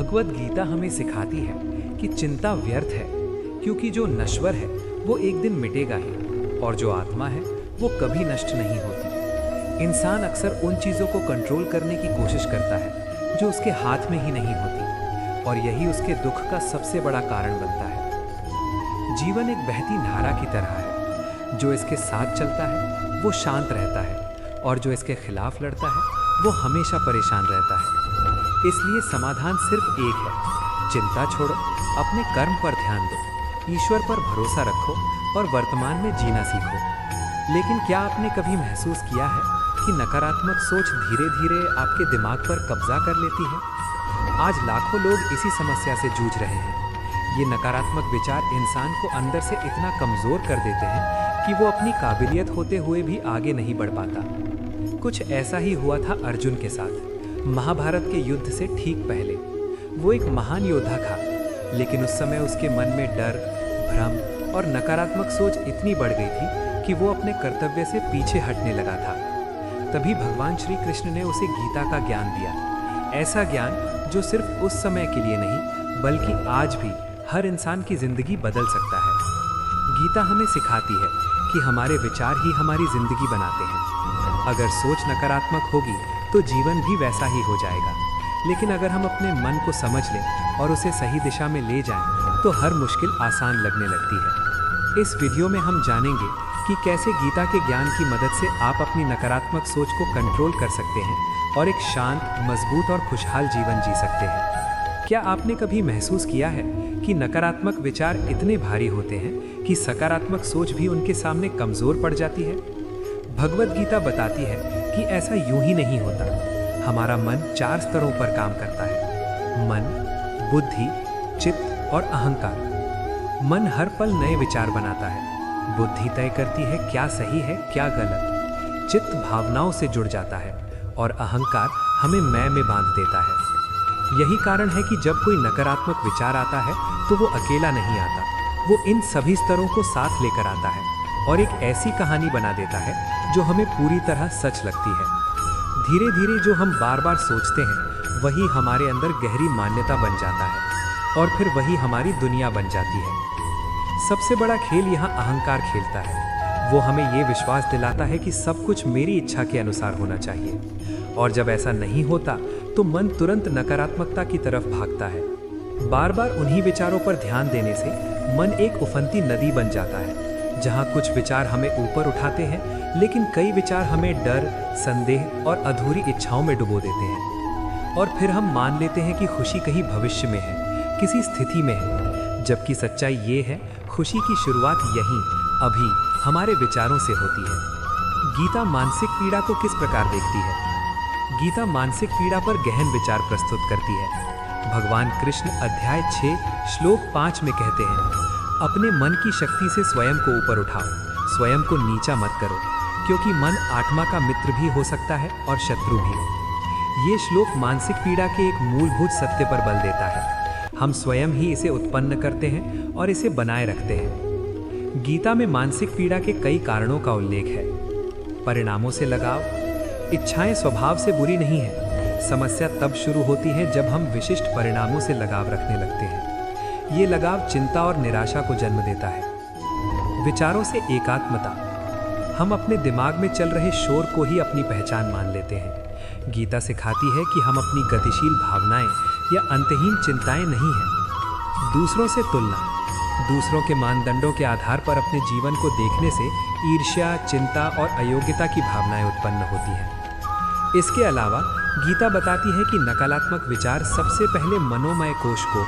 भगवत गीता हमें सिखाती है कि चिंता व्यर्थ है, क्योंकि जो नश्वर है वो एक दिन मिटेगा ही, और जो आत्मा है वो कभी नष्ट नहीं होती। इंसान अक्सर उन चीज़ों को कंट्रोल करने की कोशिश करता है जो उसके हाथ में ही नहीं होती, और यही उसके दुख का सबसे बड़ा कारण बनता है। जीवन एक बहती धारा की तरह है, जो इसके साथ चलता है वो शांत रहता है, और जो इसके खिलाफ लड़ता है वो हमेशा परेशान रहता है। इसलिए समाधान सिर्फ एक है, चिंता छोड़ो, अपने कर्म पर ध्यान दो, ईश्वर पर भरोसा रखो और वर्तमान में जीना सीखो। लेकिन क्या आपने कभी महसूस किया है कि नकारात्मक सोच धीरे धीरे आपके दिमाग पर कब्जा कर लेती है? आज लाखों लोग इसी समस्या से जूझ रहे हैं। ये नकारात्मक विचार इंसान को अंदर से इतना कमज़ोर कर देते हैं कि वो अपनी काबिलियत होते हुए भी आगे नहीं बढ़ पाता। कुछ ऐसा ही हुआ था अर्जुन के साथ, महाभारत के युद्ध से ठीक पहले। वो एक महान योद्धा था, लेकिन उस समय उसके मन में डर, भ्रम और नकारात्मक सोच इतनी बढ़ गई थी कि वो अपने कर्तव्य से पीछे हटने लगा था। तभी भगवान श्री कृष्ण ने उसे गीता का ज्ञान दिया, ऐसा ज्ञान जो सिर्फ उस समय के लिए नहीं बल्कि आज भी हर इंसान की जिंदगी बदल सकता है। गीता हमें सिखाती है कि हमारे विचार ही हमारी जिंदगी बनाते हैं। अगर सोच नकारात्मक होगी तो जीवन भी वैसा ही हो जाएगा, लेकिन अगर हम अपने मन को समझ लें और उसे सही दिशा में ले जाएं, तो हर मुश्किल आसान लगने लगती है। इस वीडियो में हम जानेंगे कि कैसे गीता के ज्ञान की मदद से आप अपनी नकारात्मक सोच को कंट्रोल कर सकते हैं और एक शांत, मजबूत और खुशहाल जीवन जी सकते हैं। क्या आपने कभी महसूस किया है कि नकारात्मक विचार इतने भारी होते हैं कि सकारात्मक सोच भी उनके सामने कमज़ोर पड़ जाती है? भगवत गीता बताती है कि ऐसा यूं ही नहीं होता। हमारा मन 4 स्तरों पर काम करता है: मन, बुद्धि, चित्त और अहंकार। मन हर पल नए विचार बनाता है, बुद्धि तय करती है क्या सही है क्या गलत, चित्त भावनाओं से जुड़ जाता है और अहंकार हमें मैं में बांध देता है। यही कारण है कि जब कोई नकारात्मक विचार आता है तो वो अकेला नहीं आता, वो इन सभी स्तरों को साथ लेकर आता है और एक ऐसी कहानी बना देता है जो हमें पूरी तरह सच लगती है। धीरे धीरे जो हम बार बार सोचते हैं वही हमारे अंदर गहरी मान्यता बन जाता है और फिर वही हमारी दुनिया बन जाती है। सबसे बड़ा खेल यहाँ अहंकार खेलता है। वो हमें ये विश्वास दिलाता है कि सब कुछ मेरी इच्छा के अनुसार होना चाहिए, और जब ऐसा नहीं होता तो मन तुरंत नकारात्मकता की तरफ भागता है। बार बार उन्हीं विचारों पर ध्यान देने से मन एक उफनती नदी बन जाता है, जहाँ कुछ विचार हमें ऊपर उठाते हैं लेकिन कई विचार हमें डर, संदेह और अधूरी इच्छाओं में डुबो देते हैं। और फिर हम मान लेते हैं कि खुशी कहीं भविष्य में है, किसी स्थिति में है, जबकि सच्चाई ये है खुशी की शुरुआत यहीं, अभी हमारे विचारों से होती है। गीता मानसिक पीड़ा को किस प्रकार देखती है? गीता मानसिक पीड़ा पर गहन विचार प्रस्तुत करती है। भगवान कृष्ण अध्याय 6 श्लोक 5 में कहते हैं, अपने मन की शक्ति से स्वयं को ऊपर उठाओ, स्वयं को नीचा मत करो, क्योंकि मन आत्मा का मित्र भी हो सकता है और शत्रु भी। ये श्लोक मानसिक पीड़ा के एक मूलभूत सत्य पर बल देता है। हम स्वयं ही इसे उत्पन्न करते हैं और इसे बनाए रखते हैं। गीता में मानसिक पीड़ा के कई कारणों का उल्लेख है। परिणामों से लगाव। इच्छाएं स्वभाव से बुरी नहीं है, समस्या तब शुरू होती है जब हम विशिष्ट परिणामों से लगाव रखने लगते हैं। ये लगाव चिंता और निराशा को जन्म देता है। विचारों से एकात्मता। हम अपने दिमाग में चल रहे शोर को ही अपनी पहचान मान लेते हैं। गीता सिखाती है कि हम अपनी गतिशील भावनाएं या अंतहीन चिंताएं नहीं हैं। दूसरों से तुलना। दूसरों के मानदंडों के आधार पर अपने जीवन को देखने से ईर्ष्या, चिंता और अयोग्यता की भावनाएं उत्पन्न होती हैं। इसके अलावा गीता बताती है कि नकारात्मक विचार सबसे पहले मनोमय कोश को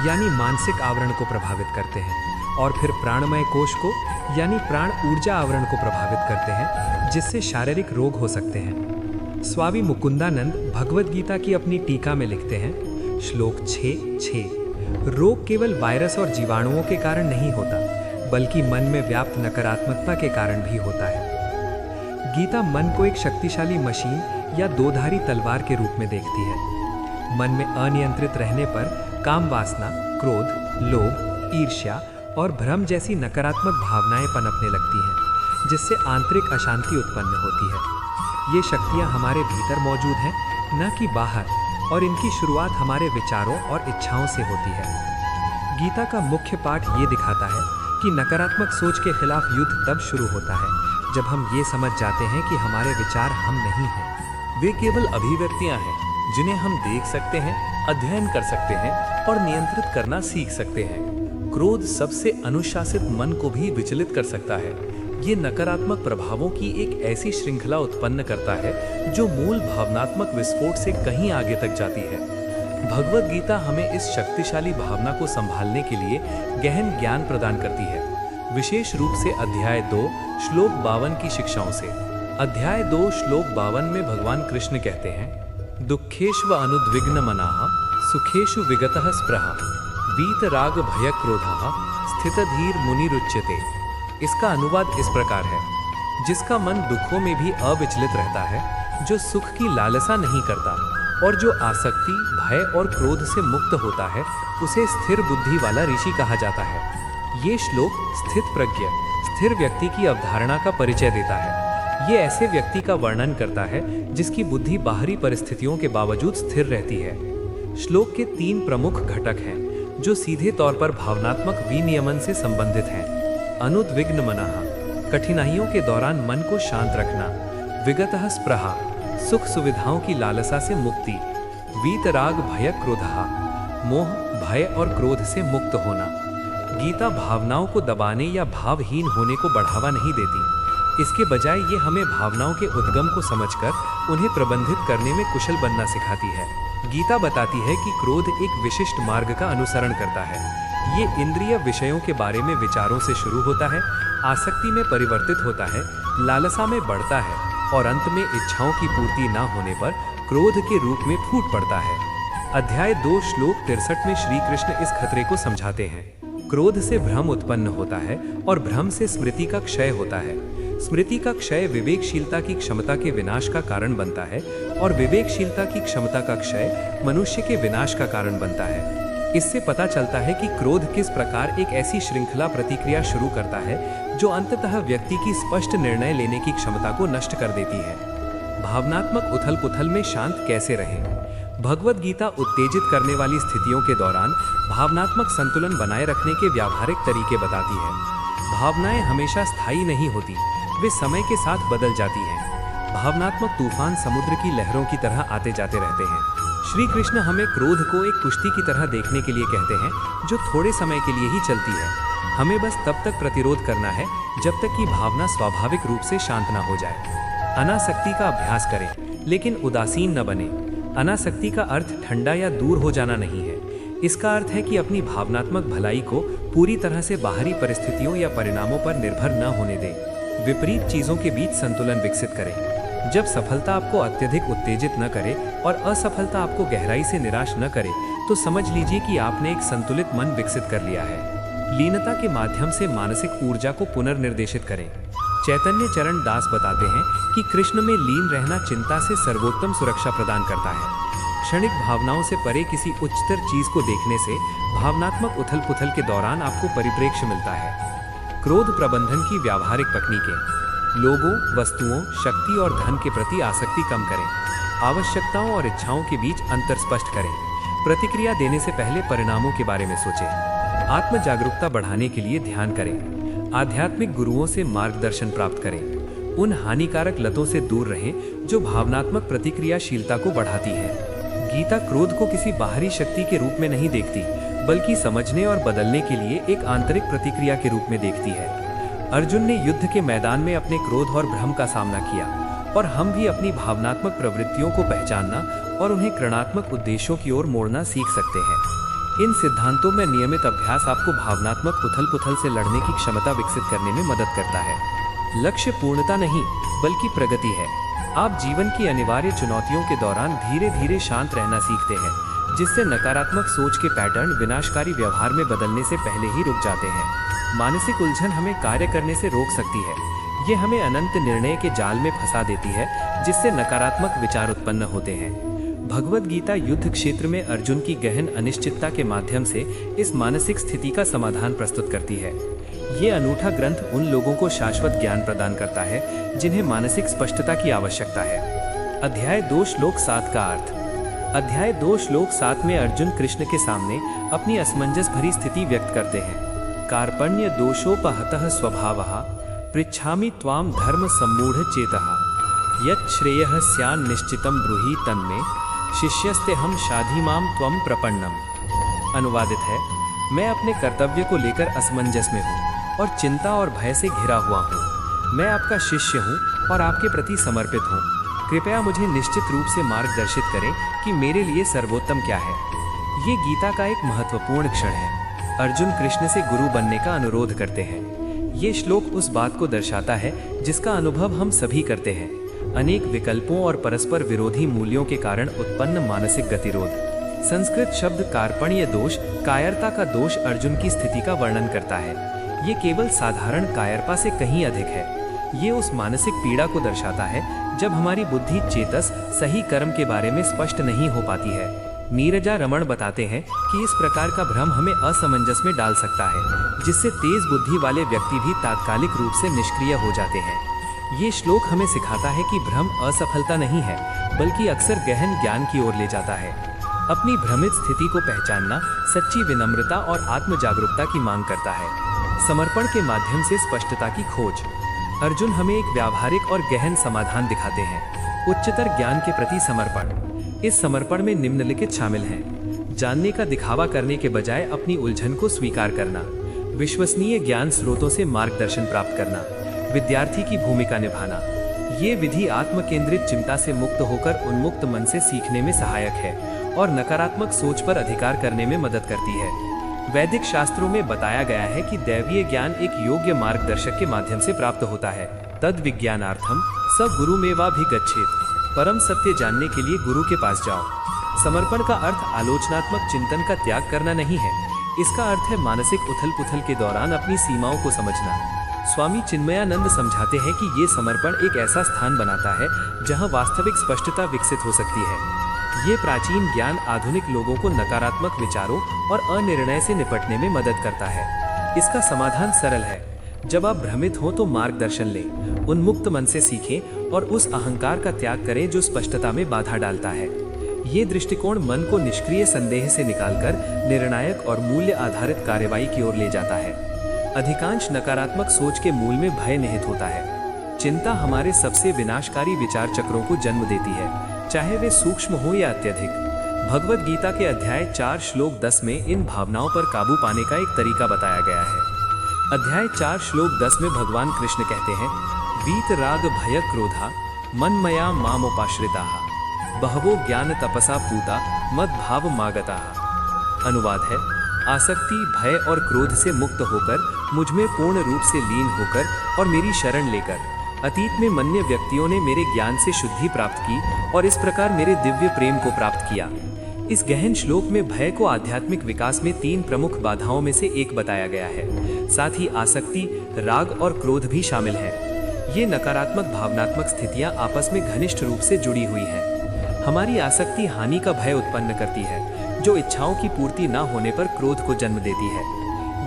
यानी मानसिक आवरण को प्रभावित करते हैं, और फिर प्राणमय कोश को यानी प्राण ऊर्जा आवरण को प्रभावित करते हैं, जिससे शारीरिक रोग हो सकते हैं। स्वामी मुकुंदानंद भगवत गीता की अपनी टीका में लिखते हैं, श्लोक 6:6, रोग केवल वायरस और जीवाणुओं के कारण नहीं होता, बल्कि मन में व्याप्त नकारात्मकता के कारण भी होता है। गीता मन को एक शक्तिशाली मशीन या दोधारी तलवार के रूप में देखती है। मन में अनियंत्रित रहने पर काम वासना, क्रोध, लोभ, ईर्ष्या और भ्रम जैसी नकारात्मक भावनाएं पनपने लगती हैं, जिससे आंतरिक अशांति उत्पन्न होती है। ये शक्तियां हमारे भीतर मौजूद हैं, न कि बाहर, और इनकी शुरुआत हमारे विचारों और इच्छाओं से होती है। गीता का मुख्य पाठ ये दिखाता है कि नकारात्मक सोच के खिलाफ युद्ध तब शुरू होता है जब हम ये समझ जाते हैं कि हमारे विचार हम नहीं हैं। वे केवल अभिव्यक्तियां हैं जिन्हें हम देख सकते हैं, अध्ययन कर सकते हैं और नियंत्रित करना सीख सकते हैं। क्रोध सबसे अनुशासित मन को भी विचलित कर सकता है। ये नकारात्मक प्रभावों की एक ऐसी श्रृंखला उत्पन्न करता है जो मूल भावनात्मक विस्फोट से कहीं आगे तक जाती है। भगवद गीता हमें इस शक्तिशाली भावना को संभालने के लिए गहन ज्ञान प्रदान करती है, विशेष रूप से अध्याय 2 श्लोक 52 की शिक्षाओं से। अध्याय 2 श्लोक 52 में भगवान कृष्ण कहते हैं, दुखेष्व अनुद्विग्न मनाः सुखेषु विगतः स्पृहः वीतराग भय क्रोधः स्थित धीर मुनिरुच्यते। इसका अनुवाद इस प्रकार है, जिसका मन दुखों में भी अविचलित रहता है, जो सुख की लालसा नहीं करता और जो आसक्ति, भय और क्रोध से मुक्त होता है, उसे स्थिर बुद्धि वाला ऋषि कहा जाता है। ये श्लोक स्थित प्रज्ञ, स्थिर व्यक्ति की अवधारणा का परिचय देता है। ये ऐसे व्यक्ति का वर्णन करता है जिसकी बुद्धि बाहरी परिस्थितियों के बावजूद स्थिर रहती है। श्लोक के 3 प्रमुख घटक हैं जो सीधे तौर पर भावनात्मक विनियमन से संबंधित हैं। अनुद्विग्न मनाः, कठिनाइयों के दौरान मन को शांत रखना। विगतः स्पृहा, सुख सुविधाओं की लालसा से मुक्ति। वीतराग भय क्रोधः, मोह, भय और क्रोध से मुक्त होना। गीता भावनाओं को दबाने या भावहीन होने को बढ़ावा नहीं देती। इसके बजाय ये हमें भावनाओं के उद्गम को समझकर उन्हें प्रबंधित करने में कुशल बनना सिखाती है। गीता बताती है कि क्रोध एक विशिष्ट मार्ग का अनुसरण करता है। ये इंद्रिय विषयों के बारे में विचारों से शुरू होता है, आसक्ति में परिवर्तित होता है, लालसा में बढ़ता है और अंत में इच्छाओं की पूर्ति न होने पर क्रोध के रूप में फूट पड़ता है। अध्याय 2 श्लोक 63 में श्री कृष्ण इस खतरे को समझाते हैं। क्रोध से भ्रम उत्पन्न होता है और भ्रम से स्मृति का क्षय होता है। स्मृति का क्षय विवेकशीलता की क्षमता के विनाश का कारण बनता है और विवेकशीलता की क्षमता का क्षय मनुष्य के विनाश का कारण बनता है। इससे पता चलता है कि क्रोध किस प्रकार एक ऐसी श्रृंखला प्रतिक्रिया शुरू करता है जो अंततः व्यक्ति की स्पष्ट निर्णय लेने की क्षमता को नष्ट कर देती है। भावनात्मक उथल-पुथल में शांत कैसे रहें? भगवद गीता उत्तेजित करने वाली स्थितियों के दौरान भावनात्मक संतुलन बनाए रखने के व्यावहारिक तरीके बताती है। भावनाएं हमेशा स्थायी नहीं होती, वे समय के साथ बदल जाती हैं। भावनात्मक तूफान समुद्र की लहरों की तरह आते जाते रहते हैं। श्री कृष्ण हमें क्रोध को एक कुश्ती की तरह देखने के लिए कहते हैं जो थोड़े समय के लिए ही चलती है। हमें बस तब तक प्रतिरोध करना है जब तक कि भावना स्वाभाविक रूप से शांत न हो जाए। अनासक्ति का अभ्यास करें, लेकिन उदासीन न बने। अनासक्ति का अर्थ ठंडा या दूर हो जाना नहीं है। इसका अर्थ है कि अपनी भावनात्मक भलाई को पूरी तरह से बाहरी परिस्थितियों या परिणामों पर निर्भर न होने दें। विपरीत चीजों के बीच संतुलन विकसित करें। जब सफलता आपको अत्यधिक उत्तेजित न करे और असफलता आपको गहराई से निराश न करे, तो समझ लीजिए कि आपने एक संतुलित मन विकसित कर लिया है। लीनता के माध्यम से मानसिक ऊर्जा को पुनर्निर्देशित करें। चैतन्य चरण दास बताते हैं कि कृष्ण में लीन रहना चिंता से सर्वोत्तम सुरक्षा प्रदान करता है। क्षणिक भावनाओं से परे किसी उच्चतर चीज को देखने से भावनात्मक उथल पुथल के दौरान आपको परिप्रेक्ष्य मिलता है। क्रोध प्रबंधन की व्यावहारिक तकनीकें। लोगों, वस्तुओं, शक्ति और धन के प्रति आसक्ति कम करें। आवश्यकताओं और इच्छाओं के बीच अंतर स्पष्ट करें। प्रतिक्रिया देने से पहले परिणामों के बारे में सोचें। आत्म जागरूकता बढ़ाने के लिए ध्यान करें। आध्यात्मिक गुरुओं से मार्गदर्शन प्राप्त करें। उन हानिकारक लतों से दूर रहें जो भावनात्मक प्रतिक्रियाशीलता को बढ़ाती है। गीता क्रोध को किसी बाहरी शक्ति के रूप में नहीं देखती, बल्कि समझने और बदलने के लिए एक आंतरिक प्रतिक्रिया के रूप में देखती है। अर्जुन ने युद्ध के मैदान में अपने क्रोध और भ्रम का सामना किया, और हम भी अपनी भावनात्मक प्रवृत्तियों को पहचानना और उन्हें ऋणात्मक उद्देश्यों की ओर मोड़ना सीख सकते हैं। इन सिद्धांतों में नियमित अभ्यास आपको भावनात्मक उथल-पुथल से लड़ने की क्षमता विकसित करने में मदद करता है। लक्ष्य पूर्णता नहीं, बल्कि प्रगति है। आप जीवन की अनिवार्य चुनौतियों के दौरान धीरे धीरे शांत रहना सीखते हैं, जिससे नकारात्मक सोच के पैटर्न विनाशकारी व्यवहार में बदलने से पहले ही रुक जाते हैं। मानसिक उलझन हमें कार्य करने से रोक सकती है। ये हमें अनंत निर्णय के जाल में फंसा देती है, जिससे नकारात्मक विचार उत्पन्न होते हैं। भगवद गीता युद्ध क्षेत्र में अर्जुन की गहन अनिश्चितता के माध्यम से इस मानसिक स्थिति का समाधान प्रस्तुत करती है। ये अनूठा ग्रंथ उन लोगों को शाश्वत ज्ञान प्रदान करता है जिन्हें मानसिक स्पष्टता की आवश्यकता है। अध्याय 2 श्लोक 7 का अर्थ। अध्याय 2 श्लोक 7 में अर्जुन कृष्ण के सामने अपनी असमंजस भरी स्थिति व्यक्त करते हैं। कार्पण्य दोषोपहतः स्वभावः पृच्छामि त्वाम धर्म सम्मूढ़ चेतः यत् श्रेयः स्यान् निश्चितं ब्रूहि तन्मे शिष्यस्ते हम शाधीमाम त्वम प्रपन्नम। अनुवादित है, मैं अपने कर्तव्य को लेकर असमंजस में हूँ और चिंता और भय से घिरा हुआ हूँ। मैं आपका शिष्य हूँ और आपके प्रति समर्पित हूँ। कृपया मुझे निश्चित रूप से मार्गदर्शित करें कि मेरे लिए सर्वोत्तम क्या है। ये गीता का एक महत्वपूर्ण क्षण है। अर्जुन कृष्ण से गुरु बनने का अनुरोध करते हैं। ये श्लोक उस बात को दर्शाता है जिसका अनुभव हम सभी करते हैं, अनेक विकल्पों और परस्पर विरोधी मूल्यों के कारण उत्पन्न मानसिक गतिरोध। संस्कृत शब्द कार्पण्य दोष, कायरता का दोष अर्जुन की स्थिति का वर्णन करता है। ये केवल साधारण कायरता से कहीं अधिक है। ये उस मानसिक पीड़ा को दर्शाता है जब हमारी बुद्धि चेतस सही कर्म के बारे में स्पष्ट नहीं हो पाती है। नीरजा रमण बताते हैं कि इस प्रकार का भ्रम हमें असमंजस में डाल सकता है, जिससे तेज बुद्धि वाले व्यक्ति भी तात्कालिक रूप से निष्क्रिय हो जाते हैं। ये श्लोक हमें सिखाता है कि भ्रम असफलता नहीं है, बल्कि अक्सर गहन ज्ञान की ओर ले जाता है। अपनी भ्रमित स्थिति को पहचानना सच्ची विनम्रता और आत्म जागरूकता की मांग करता है। समर्पण के माध्यम से स्पष्टता की खोज। अर्जुन हमें एक व्यावहारिक और गहन समाधान दिखाते हैं। उच्चतर ज्ञान के प्रति समर्पण। इस समर्पण में निम्नलिखित शामिल हैं: जानने का दिखावा करने के बजाय अपनी उलझन को स्वीकार करना, विश्वसनीय ज्ञान स्रोतों से मार्गदर्शन प्राप्त करना, विद्यार्थी की भूमिका निभाना। ये विधि आत्म केंद्रित चिंता से मुक्त होकर उन्मुक्त मन से सीखने में सहायक है और नकारात्मक सोच पर अधिकार करने में मदद करती है। वैदिक शास्त्रों में बताया गया है कि दैवीय ज्ञान एक योग्य मार्गदर्शक के माध्यम से प्राप्त होता है। तद विज्ञानार्थम स गुरुमेवाभिगच्छेत्। परम सत्य जानने के लिए गुरु के पास जाओ। समर्पण का अर्थ आलोचनात्मक चिंतन का त्याग करना नहीं है। इसका अर्थ है मानसिक उथल पुथल के दौरान अपनी सीमाओं को समझना। स्वामी चिन्मयानंद समझाते हैं कि ये समर्पण एक ऐसा स्थान बनाता है जहां वास्तविक स्पष्टता विकसित हो सकती है। ये प्राचीन ज्ञान आधुनिक लोगों को नकारात्मक विचारों और अनिर्णय से निपटने में मदद करता है। इसका समाधान सरल है। जब आप भ्रमित हो तो मार्गदर्शन लें, उन्मुक्त मन से सीखें और उस अहंकार का त्याग करें जो स्पष्टता में बाधा डालता है। ये दृष्टिकोण मन को निष्क्रिय संदेह से निकालकर निर्णायक और मूल्य आधारित कार्यवाही की ओर ले जाता है। अधिकांश नकारात्मक सोच के मूल में भय निहित होता है। चिंता हमारे सबसे विनाशकारी विचार चक्रों को जन्म देती है, चाहे वे सूक्ष्म हो या अत्यधिक। भगवद गीता के अध्याय 4 श्लोक 10 में इन भावनाओं पर काबू पाने का एक तरीका बताया गया है। अध्याय 4 श्लोक 10 में भगवान कृष्ण कहते हैं, वीत राग भय क्रोधा मनमया मामोपाश्रिताः बहवो ज्ञान तपसा पूता मद भाव मागताः। अनुवाद है, आसक्ति, भय और क्रोध से मुक्त होकर मुझ में पूर्ण रूप से लीन होकर और मेरी शरण लेकर अतीत में मन्य व्यक्तियों ने मेरे ज्ञान से शुद्धि प्राप्त की और इस प्रकार मेरे दिव्य प्रेम को प्राप्त किया। इस गहन श्लोक में भय को आध्यात्मिक विकास में 3 प्रमुख बाधाओं में से एक बताया गया है। साथ ही आसक्ति, राग और क्रोध भी शामिल है। ये नकारात्मक भावनात्मक स्थितियां आपस में घनिष्ठ रूप से जुड़ी हुई हैं। हमारी आसक्ति हानि का भय उत्पन्न करती है, जो इच्छाओं की पूर्ति न होने पर क्रोध को जन्म देती है।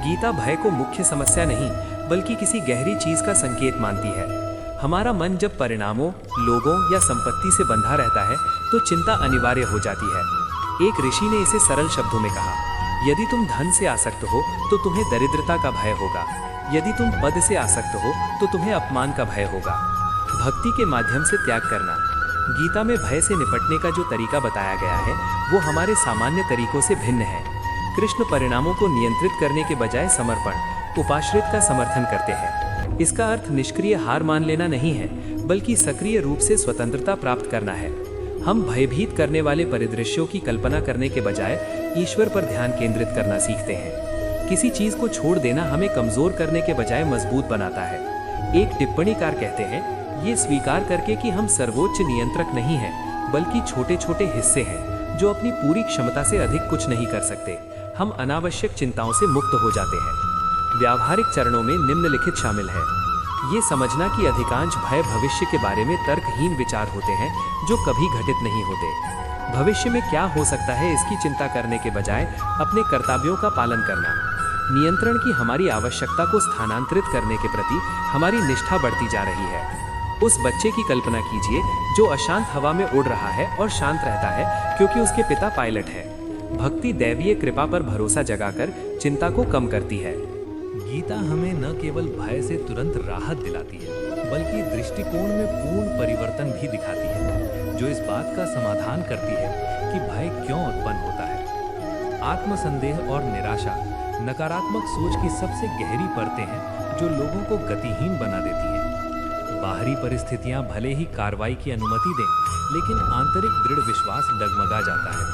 गीता भय को मुख्य समस्या नहीं बल्कि किसी गहरी चीज का संकेत मानती है। हमारा मन जब परिणामों, लोगों या संपत्ति से बंधा रहता है तो चिंता अनिवार्य हो जाती है। एक ऋषि ने इसे सरल शब्दों में कहा, यदि तुम धन से आसक्त हो तो तुम्हें दरिद्रता का भय होगा, यदि तुम पद से आसक्त हो तो तुम्हें अपमान का भय होगा। भक्ति के माध्यम से त्याग करना। गीता में भय से निपटने का जो तरीका बताया गया है वो हमारे सामान्य तरीकों से भिन्न है। कृष्ण परिणामों को नियंत्रित करने के बजाय समर्पण, उपाश्रित का समर्थन करते हैं। इसका अर्थ निष्क्रिय हार मान लेना नहीं है, बल्कि सक्रिय रूप से स्वतंत्रता प्राप्त करना है। हम भयभीत करने वाले परिदृश्यों की कल्पना करने के बजाय ईश्वर पर ध्यान केंद्रित करना सीखते हैं। किसी चीज को छोड़ देना हमें कमजोर करने के बजाय मजबूत बनाता है। एक टिप्पणीकार कहते हैं, ये स्वीकार करके कि हम सर्वोच्च नियंत्रक नहीं हैं, बल्कि छोटे छोटे हिस्से हैं जो अपनी पूरी क्षमता से अधिक कुछ नहीं कर सकते, हम अनावश्यक चिंताओं से मुक्त हो जाते हैं। व्यावहारिक चरणों में निम्नलिखित शामिल है। ये समझना कि अधिकांश भय भविष्य के बारे में तर्कहीन विचार होते हैं जो कभी घटित नहीं होते। भविष्य में क्या हो सकता है इसकी चिंता करने के बजाय अपने कर्तव्यों का पालन करना। नियंत्रण की हमारी आवश्यकता को स्थानांतरित करने के प्रति हमारी निष्ठा बढ़ती जा रही है। उस बच्चे की कल्पना कीजिए जो अशांत हवा में उड़ रहा है और शांत रहता है क्योंकि उसके पिता पायलट है। भक्ति दैवीय कृपा पर भरोसा जगाकर चिंता को कम करती है। गीता हमें न केवल भय से तुरंत राहत दिलाती है, बल्कि दृष्टिकोण में पूर्ण परिवर्तन भी दिखाती है, जो इस बात का समाधान करती है कि भय क्यों उत्पन्न होता है। आत्मसंदेह और निराशा नकारात्मक सोच की सबसे गहरी परतें हैं जो लोगों को गतिहीन बना देती हैं। बाहरी परिस्थितियां भले ही कार्रवाई की अनुमति दें, लेकिन आंतरिक दृढ़ विश्वास डगमगा जाता है।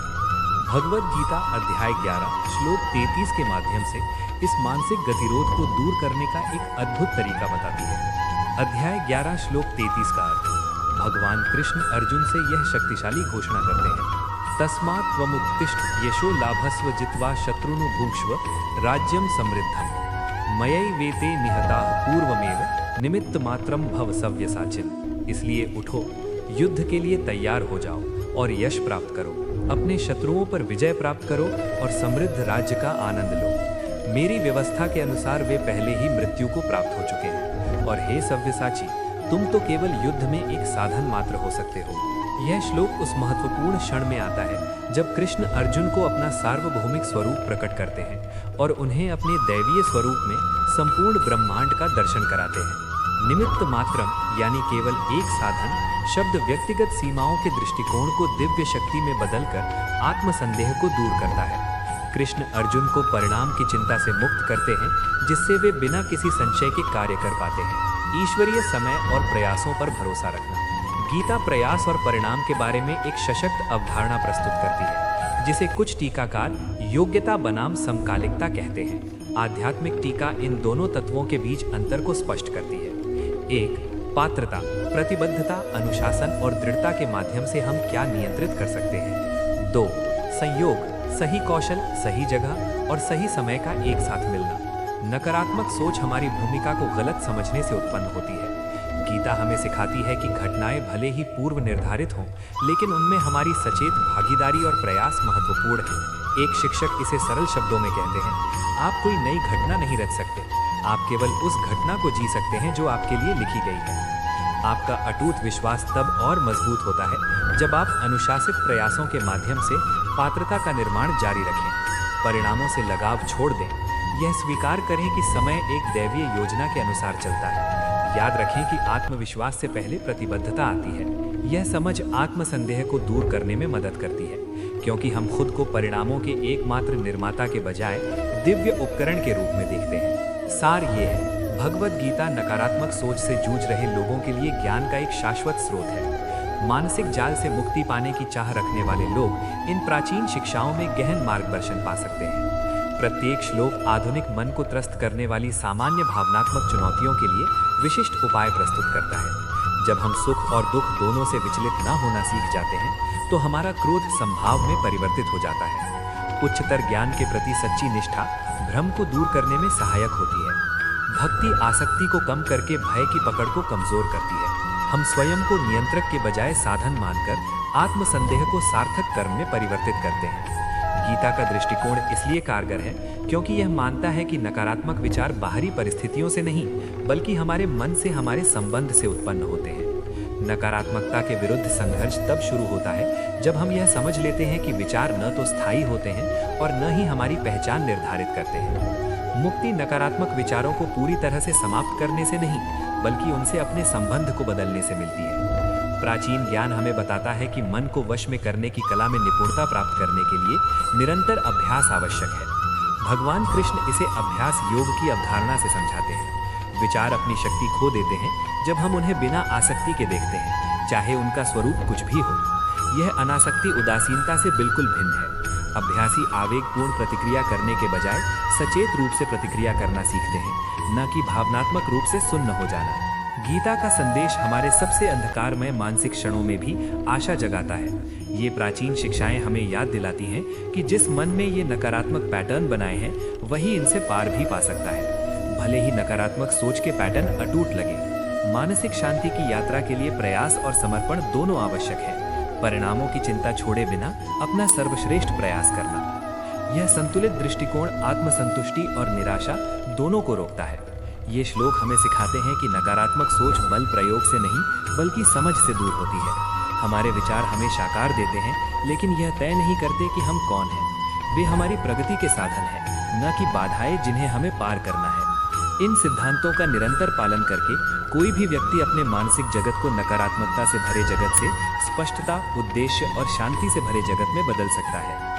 भगवद गीता अध्याय 11 श्लोक 33 के माध्यम से इस मानसिक गतिरोध को दूर करने का एक अद्भुत तरीका बताती है। अध्याय 11 श्लोक 33 का अर्थ: भगवान कृष्ण अर्जुन से यह शक्तिशाली घोषणा करते हैं, तस्मात् त्वमुत्तिष्ठ यशो लाभस्व जित्वा शत्रुनु भुङ्क्ष्व राज्यम समृद्धम मयैवेते निहताः पूर्वमेव निमित्त मात्रम भव सव्यसाचिन। इसलिए उठो, युद्ध के लिए तैयार हो जाओ और यश प्राप्त करो, अपने शत्रुओं पर विजय प्राप्त करो और समृद्ध राज्य का आनंद लो। मेरी व्यवस्था के अनुसार वे पहले ही मृत्यु को प्राप्त हो चुके हैं, और हे सव्यसाची, तुम तो केवल युद्ध में एक साधन मात्र हो सकते हो। यह श्लोक उस महत्वपूर्ण क्षण में आता है जब कृष्ण अर्जुन को अपना सार्वभौमिक स्वरूप प्रकट करते हैं और उन्हें अपने दैवीय स्वरूप में संपूर्ण ब्रह्मांड का दर्शन कराते हैं। निमित्त मात्रम यानी केवल एक साधन शब्द व्यक्तिगत सीमाओं के दृष्टिकोण को दिव्य शक्ति में बदलकर आत्मसंदेह को दूर करता है। कृष्ण अर्जुन को परिणाम की चिंता से मुक्त करते हैं, जिससे वे बिना किसी संशय के कार्य कर पाते हैं। ईश्वरीय समय और प्रयासों पर भरोसा रखना। गीता प्रयास और परिणाम के बारे में एक सशक्त अवधारणा प्रस्तुत करती है, जिसे कुछ टीकाकार योग्यता बनाम समकालिकता कहते हैं। आध्यात्मिक टीका इन दोनों तत्वों के बीच अंतर को स्पष्ट करती है। 1. पात्रता, प्रतिबद्धता, अनुशासन और दृढ़ता के माध्यम से हम क्या नियंत्रित कर सकते हैं। 2. संयोग, सही कौशल, सही जगह और सही समय का एक साथ मिलना। नकारात्मक सोच हमारी भूमिका को गलत समझने से उत्पन्न होती है। गीता हमें सिखाती है कि घटनाएं भले ही पूर्व निर्धारित हों, लेकिन उनमें हमारी सचेत भागीदारी और प्रयास महत्वपूर्ण है। एक शिक्षक इसे सरल शब्दों में कहते हैं, आप कोई नई घटना नहीं रच सकते, आप केवल उस घटना को जी सकते हैं जो आपके लिए लिखी गई है। आपका अटूट विश्वास तब और मजबूत होता है जब आप अनुशासित प्रयासों के माध्यम से पात्रता का निर्माण जारी रखें। परिणामों से लगाव छोड़ दें, यह स्वीकार करें कि समय एक दैवीय योजना के अनुसार चलता है। याद रखें कि आत्मविश्वास से पहले प्रतिबद्धता आती है। यह समझ आत्मसंदेह को दूर करने में मदद करती है, क्योंकि हम खुद को परिणामों के एकमात्र निर्माता के बजाय दिव्य उपकरण के रूप में देखते हैं। सार ये है, भगवद गीता नकारात्मक सोच से जूझ रहे लोगों के लिए ज्ञान का एक शाश्वत स्रोत है। मानसिक जाल से मुक्ति पाने की चाह रखने वाले लोग इन प्राचीन शिक्षाओं में गहन मार्गदर्शन पा सकते हैं। प्रत्येक श्लोक आधुनिक मन को त्रस्त करने वाली सामान्य भावनात्मक चुनौतियों के लिए विशिष्ट उपाय प्रस्तुत करता है। जब हम सुख और दुख दोनों से विचलित न होना सीख जाते हैं, तो हमारा क्रोध संभाव में परिवर्तित हो जाता है। उच्चतर ज्ञान के प्रति सच्ची निष्ठा भ्रम को दूर करने में सहायक होती है। भक्ति आसक्ति को कम करके भय की पकड़ को कमजोर करती है। हम स्वयं को नियंत्रक के बजाय साधन मानकर आत्मसंदेह को सार्थक कर्म में परिवर्तित करते हैं। गीता का दृष्टिकोण इसलिए कारगर है क्योंकि यह मानता है कि नकारात्मक विचार बाहरी परिस्थितियों से नहीं, बल्कि हमारे मन से, हमारे संबंध से उत्पन्न होते हैं। नकारात्मकता के विरुद्ध संघर्ष तब शुरू होता है जब हम यह समझ लेते हैं कि विचार न तो स्थायी होते हैं और न ही हमारी पहचान निर्धारित करते हैं। मुक्ति नकारात्मक विचारों को पूरी तरह से समाप्त करने से नहीं, बल्कि उनसे अपने संबंध को बदलने से मिलती है। प्राचीन ज्ञान हमें बताता है कि मन को वश में करने की कला में निपुणता प्राप्त करने के लिए निरंतर अभ्यास आवश्यक है। भगवान कृष्ण इसे अभ्यास योग की अवधारणा से समझाते हैं। विचार अपनी शक्ति खो देते हैं जब हम उन्हें बिना आसक्ति के देखते हैं, चाहे उनका स्वरूप कुछ भी हो। यह अनासक्ति उदासीनता से बिल्कुल भिन्न है। अभ्यासी आवेगपूर्ण प्रतिक्रिया करने के बजाय सचेत रूप से प्रतिक्रिया करना सीखते हैं, न कि भावनात्मक रूप से सुन्न हो जाना। गीता का संदेश हमारे सबसे अंधकारमय मानसिक क्षणों में भी आशा जगाता है। ये प्राचीन शिक्षाएं हमें याद दिलाती हैं कि जिस मन में ये नकारात्मक पैटर्न बनाए हैं, वही इनसे पार भी पा सकता है, भले ही नकारात्मक सोच के पैटर्न अटूट लगे। मानसिक शांति की यात्रा के लिए प्रयास और समर्पण दोनों आवश्यक है। परिणामों की चिंता छोड़े बिना अपना सर्वश्रेष्ठ प्रयास करना। यह संतुलित दृष्टिकोण आत्मसंतुष्टि और निराशा दोनों को रोकता है। ये श्लोक हमें सिखाते हैं कि नकारात्मक सोच बल प्रयोग से नहीं बल्कि समझ से दूर होती है। हमारे विचार हमें साकार देते हैं, लेकिन यह तय नहीं करते कि हम कौन हैं। वे हमारी प्रगति के साधन हैं, न कि बाधाएं जिन्हें हमें पार करना है। इन सिद्धांतों का निरंतर पालन करके कोई भी व्यक्ति अपने मानसिक जगत को नकारात्मकता से भरे जगत से स्पष्टता, उद्देश्य और शांति से भरे जगत में बदल सकता है।